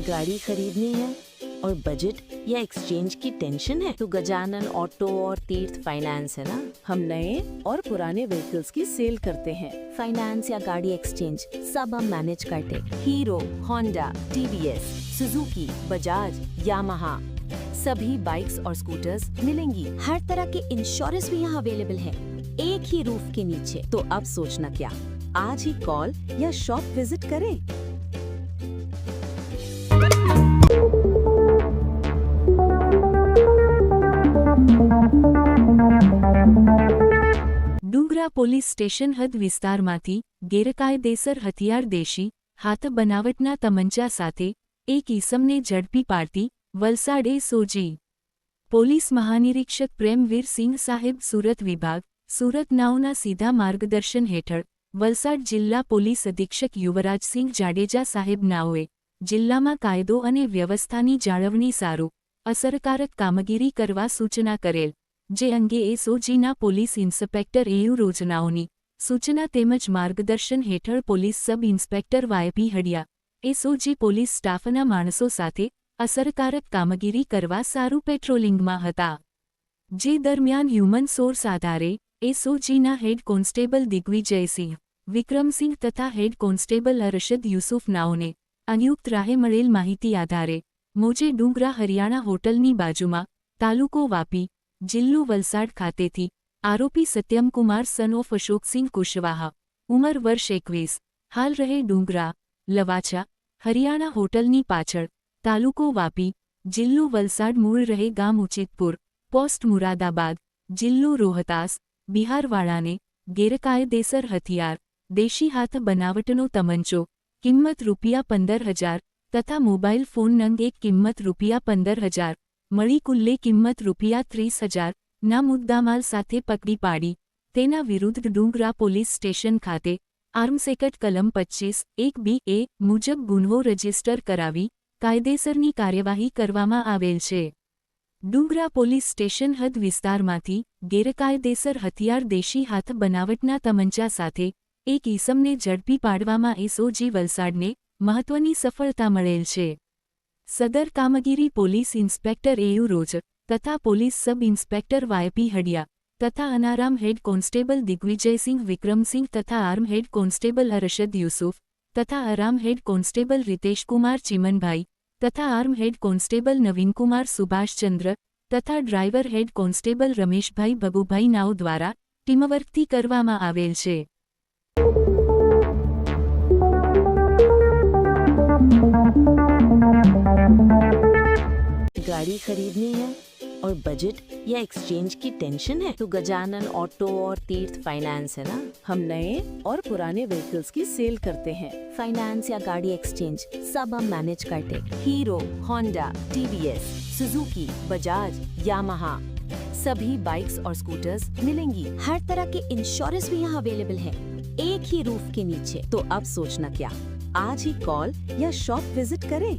गाड़ी खरीदनी है और बजट या एक्सचेंज की टेंशन है तो गजानन ऑटो और तीर्थ फाइनेंस है ना। हम नए और पुराने व्हीकल्स की सेल करते हैं। फाइनेंस या गाड़ी एक्सचेंज सब हम मैनेज करते। Hero, Honda, TVS, Suzuki, Bajaj, Yamaha सभी बाइक्स और स्कूटर्स मिलेंगी। हर तरह के इंश्योरेंस भी यहाँ अवेलेबल है, एक ही रूफ के नीचे। तो अब सोचना क्या, आज ही कॉल या शॉप विजिट करें। ડુંગરા પોલીસ સ્ટેશન હદ વિસ્તારમાંથી ગેરકાયદેસર હથિયાર દેશી હાથ બનાવટના તમંચા સાથે એક ઈસમને ઝડપી પાડતી વલસાડ એસઓજી પોલીસ મહાનિરીક્ષક પ્રેમવીર સિંહ સાહેબ સુરત વિભાગ સુરત નાઓના સીધા માર્ગદર્શન હેઠળ વલસાડ જિલ્લા પોલીસ અધિક્ષક યુવરાજસિંહ જાડેજા સાહેબ નાઓએ જિલ્લામાં કાયદો અને વ્યવસ્થાની જાળવણી સારું અસરકારક કામગીરી કરવા સૂચના કરેલ, જે અંગે એસઓજીના પોલીસ ઇન્સ્પેક્ટર એયુ રોજનાઓની સૂચના તેમજ માર્ગદર્શન હેઠળ police sub inspector Y P Hadiya SOG police સ્ટાફના માણસો સાથે અસરકારક કામગીરી કરવા સારું પેટ્રોલિંગમાં હતા. જે દરમિયાન હ્યુમન સોર્સ આધારે એસઓજીના હેડ કોન્સ્ટેબલ દિગ્વિજયસિંહ, વિક્રમસિંહ તથા હેડ કોન્સ્ટેબલ અરશદ યુસુફ નાઓને અનિયુક્ત રાહે મળેલ માહિતી આધારે મોજે ડુંગરા હરિયાણા હોટલની બાજુમાં તાલુકો વાપી જિલ્લો વલસાડ ખાતેથી આરોપી સત્યમકુમાર સન ઓફ અશોકસિંહ કુશવાહા, ઉંમર વર્ષ 21, હાલ રહે ડુંગરા, લવાછા, હરિયાણા હોટલની પાછળ, તાલુકો વાપી, જિલ્લો વલસાડ, મૂળ રહે ગામ ઉચિતપુર, પોસ્ટ મુરાદાબાદ, જિલ્લો રોહતાસ, બિહારવાળાને ગેરકાયદેસર હથિયાર દેશી હાથ બનાવટનો તમંચો કિંમત ₹15,000 તથા મોબાઈલ ફોન નંગ એક કિંમત ₹15,000 મળી કુલ્લે કિંમત ₹30,000 ના મુદ્દામાલ સાથે પકડી પાડી તેના વિરુદ્ધ ડુંગરા પોલીસ સ્ટેશન ખાતે આર્મ્સ એક્ટ કલમ 25(1)(b)(a) મુજબ ગુન્હો રજીસ્ટર કરાવી કાયદેસરની કાર્યવાહી કરવામાં આવેલ છે. ડુંગરા પોલીસ સ્ટેશન હદ વિસ્તારમાંથી ગેરકાયદેસર હથિયાર દેશી હાથ બનાવટના તમંચા સાથે એક ઈસમને ઝડપી પાડવામાં એસઓજી વલસાડને મહત્વની સફળતા મળેલ છે. સદર કામગીરી પોલીસ ઇન્સ્પેક્ટર એયુ રોજ તથા police sub inspector Y P Hadiya તથા unarmed head constable Digvijaysinh Vikramsinh તથા arm head constable Arshad Yusuf તથા arm head constable Riteshkumar Chimanbhai તથા arm head constable Navinkumar Subhashchandra તથા driver head constable Rameshbhai Bhagubhai નાઓ દ્વારા ટીમવર્કથી કરવામાં આવેલ છે. गाड़ी खरीदनी है और बजट या एक्सचेंज की टेंशन है तो गजानन ऑटो और तीर्थ फाइनेंस है ना। हम नए और पुराने व्हीकल्स की सेल करते हैं। फाइनेंस या गाड़ी एक्सचेंज सब हम मैनेज करते। Hero, Honda, TVS, Suzuki, Bajaj, Yamaha सभी बाइक्स और स्कूटर्स मिलेंगी। हर तरह के इंश्योरेंस भी यहाँ अवेलेबल है, एक ही रूफ के नीचे। तो अब सोचना क्या, आज ही कॉल या शॉप विजिट करें।